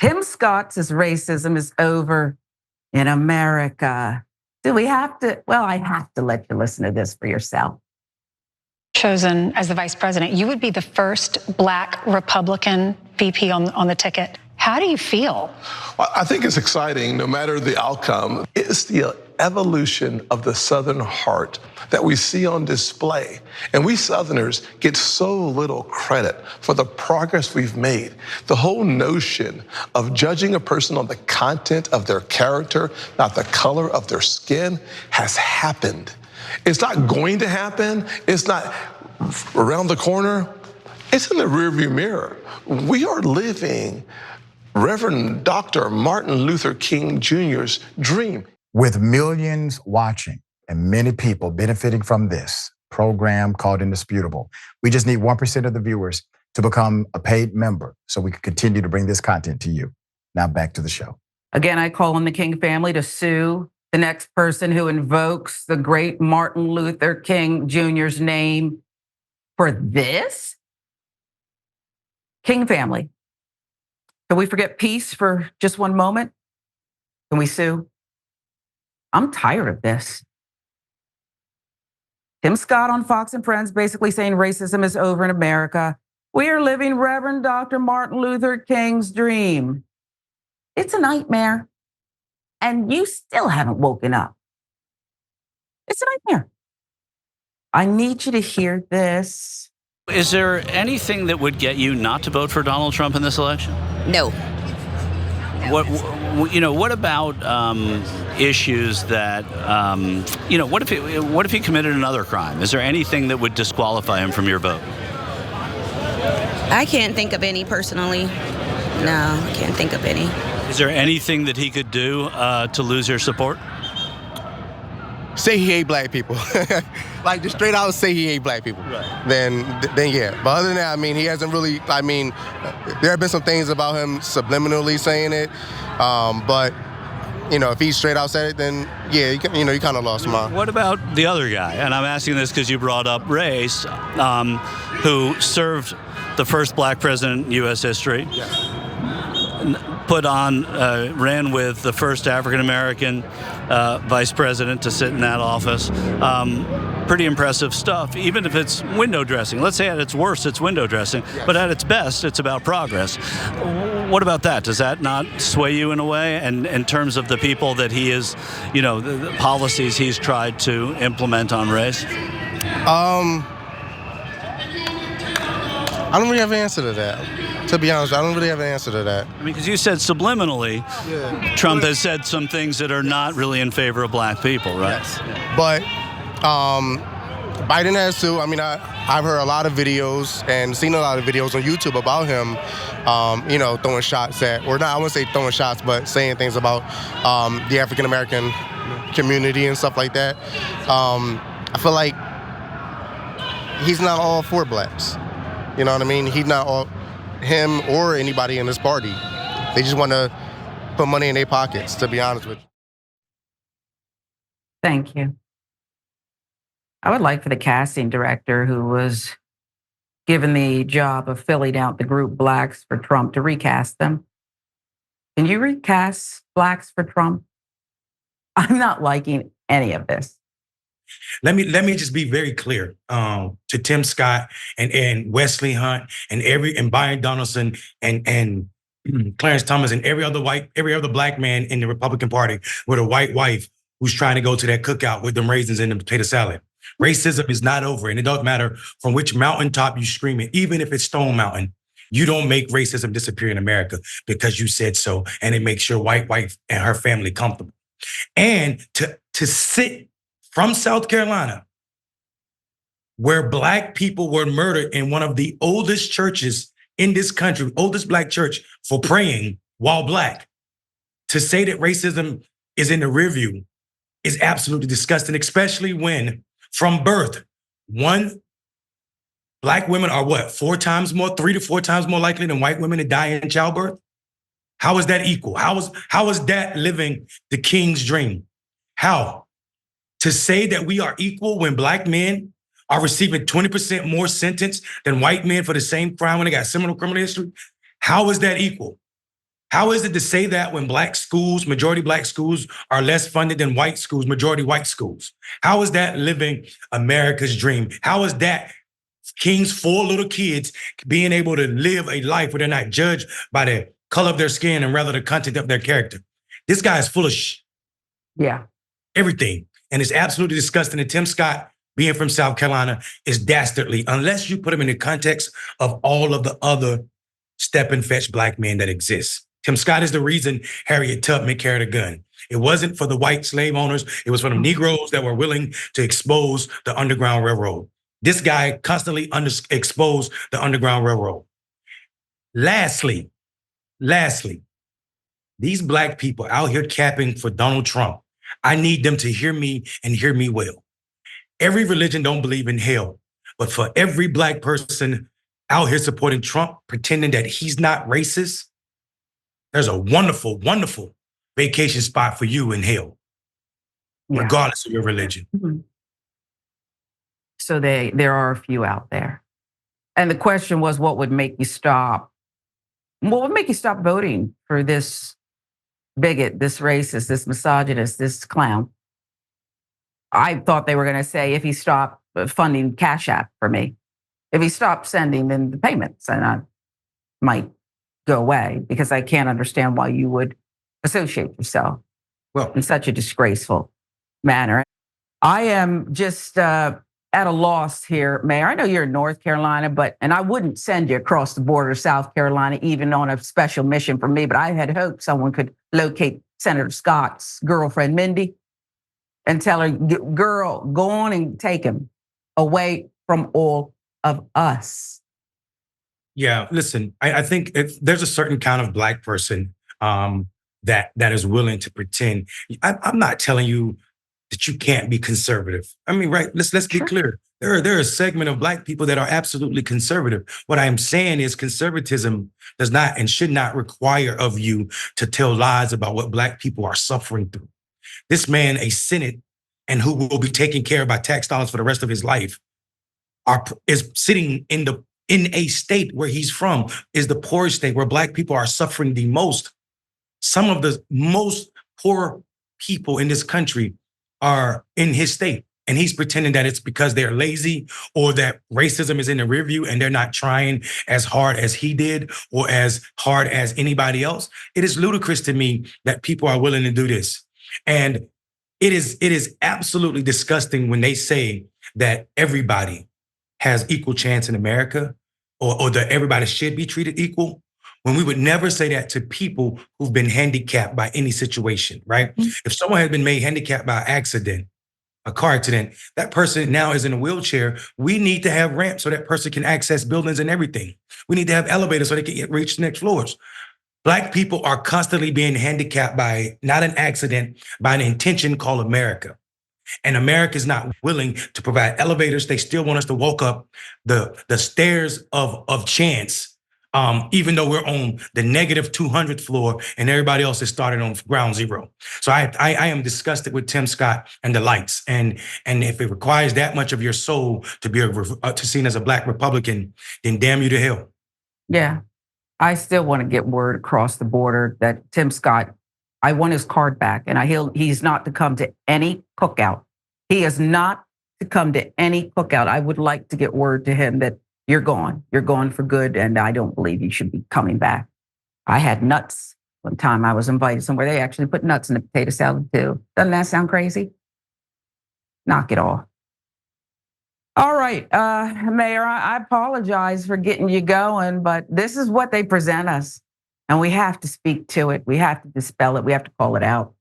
Tim Scott says racism is over in America. Do we have to? Well, I have to let you listen to this for yourself. Chosen as the vice president, you would be the first Black Republican VP on the ticket. How do you feel? Well, I think it's exciting, no matter the outcome. It's the evolution of the Southern heart that we see on display. And we Southerners get so little credit for the progress we've made. The whole notion of judging a person on the content of their character, not the color of their skin, has happened. It's not going to happen. It's not around the corner. It's in the rearview mirror. We are living Reverend Dr. Martin Luther King Jr.'s dream. With millions watching and many people benefiting from this program called Indisputable, we just need 1% of the viewers to become a paid member so we can continue to bring this content to you. Now back to the show. Again, I call on the King family to sue the next person who invokes the great Martin Luther King Jr.'s name for this. King family, can we forget peace for just one moment? Can we sue? I'm tired of this. Tim Scott on Fox and Friends basically saying racism is over in America. We are living Reverend Dr. Martin Luther King's dream. It's a nightmare. And you still haven't woken up. It's a nightmare. I need you to hear this. Is there anything that would get you not to vote for Donald Trump in this election? No. What about issues that, what if he committed another crime? Is there anything that would disqualify him from your vote? I can't think of any personally. No, I can't think of any. Is there anything that he could do to lose your support? Say he hate black people. Like, just straight out say he hate black people. Right. Then yeah. But other than that, I mean, he hasn't really, there have been some things about him subliminally saying it. But, if he straight out said it, then yeah, you kind of lost my. What about the other guy? And I'm asking this because you brought up race, who served the first black president in U.S. history. Yes. Ran with the first African-American vice president to sit in that office. Pretty impressive stuff, even if it's window dressing. Let's say at its worst, it's window dressing, yes. But at its best, it's about progress. What about that? Does that not sway you in a way? And in terms of the people that he is, the policies he's tried to implement on race? I don't really have an answer to that. To be honest, I don't really have an answer to that. Because you said subliminally, yeah. Trump has said some things that are not really in favor of black people, right? Yes. But Biden has too. I've heard a lot of videos and seen a lot of videos on YouTube about him, throwing shots at, or not, I wouldn't say throwing shots, but saying things about the African-American community and stuff like that. I feel like he's not all for blacks. You know what I mean? He's not all, him or anybody in this party. They just want to put money in their pockets, to be honest with you. Thank you. I would like for the casting director who was given the job of filling out the group Blacks for Trump to recast them. Can you recast Blacks for Trump? I'm not liking any of this. Let me just be very clear to Tim Scott and Wesley Hunt and Byron Donaldson and Clarence Thomas and every other black man in the Republican Party with a white wife who's trying to go to that cookout with them raisins and the potato salad. Racism is not over, and it doesn't matter from which mountaintop you scream it, even if it's Stone Mountain. You don't make racism disappear in America because you said so, and it makes your white wife and her family comfortable. And to sit from South Carolina, where black people were murdered in one of the oldest churches in this country, oldest black church, for praying while black, to say that racism is in the rearview is absolutely disgusting, especially when from birth, black women are 3 to 4 times more likely than white women to die in childbirth? How is that equal? How is that living the king's dream? How? To say that we are equal when black men are receiving 20% more sentence than white men for the same crime when they got similar criminal history? How is that equal? How is it to say that when black schools, majority black schools, are less funded than white schools, majority white schools? How is that living America's dream? How is that King's 4 little kids being able to live a life where they're not judged by the color of their skin and rather the content of their character? This guy is full of Yeah. everything. And it's absolutely disgusting. And Tim Scott, being from South Carolina, is dastardly unless you put him in the context of all of the other step and fetch black men that exist. Tim Scott is the reason Harriet Tubman carried a gun. It wasn't for the white slave owners. It was for the Negroes that were willing to expose the Underground Railroad. This guy constantly exposed the Underground Railroad. Lastly, these black people out here capping for Donald Trump, I need them to hear me and hear me well. Every religion don't believe in hell, but for every black person out here supporting Trump, pretending that he's not racist, there's a wonderful, wonderful vacation spot for you in hell, regardless of your religion. Mm-hmm. So there are a few out there. And the question was, what would make you stop? What would make you stop voting for this bigot, this racist, this misogynist, this clown? I thought they were going to say if he stopped funding Cash App for me, if he stopped sending in the payments, and I might go away, because I can't understand why you would associate yourself in such a disgraceful manner. I am just at a loss here, Mayor. I know you're in North Carolina, and I wouldn't send you across the border to South Carolina, even on a special mission for me, but I had hoped someone could locate Senator Scott's girlfriend, Mindy, and tell her, girl, go on and take him away from all of us. Yeah, listen, I think there's a certain kind of black person that is willing to pretend. I'm not telling you that you can't be conservative. I mean, right? Let's be clear. There are a segment of black people that are absolutely conservative. What I'm saying is conservatism does not and should not require of you to tell lies about what black people are suffering through. This man, a Senate, and who will be taken care of by tax dollars for the rest of his life, is sitting in a state where he's from, is the poorest state where black people are suffering the most. Some of the most poor people in this country are in his state. And he's pretending that it's because they're lazy or that racism is in the rear view and they're not trying as hard as he did or as hard as anybody else. It is ludicrous to me that people are willing to do this. And it is absolutely disgusting when they say that everybody has equal chance in America or that everybody should be treated equal, when we would never say that to people who've been handicapped by any situation, right? Mm-hmm. If someone has been made handicapped by an accident, a car accident, that person now is in a wheelchair. We need to have ramps so that person can access buildings and everything. We need to have elevators so they can reach the next floors. Black people are constantly being handicapped by not an accident, by an intention called America. And America is not willing to provide elevators. They still want us to walk up the stairs of chance, even though we're on the negative 200th floor and everybody else is starting on ground zero. So I am disgusted with Tim Scott and the lights. And if it requires that much of your soul to be to seen as a black Republican, then damn you to hell. Yeah, I still want to get word across the border that Tim Scott, I want his card back, and he's not to come to any cookout. He is not to come to any cookout. I would like to get word to him that you're gone for good, and I don't believe you should be coming back. I had nuts one time. I was invited somewhere. They actually put nuts in the potato salad too. Doesn't that sound crazy? Knock it off. All right, Mayor, I apologize for getting you going, but this is what they present us, and we have to speak to it. We have to dispel it. We have to call it out.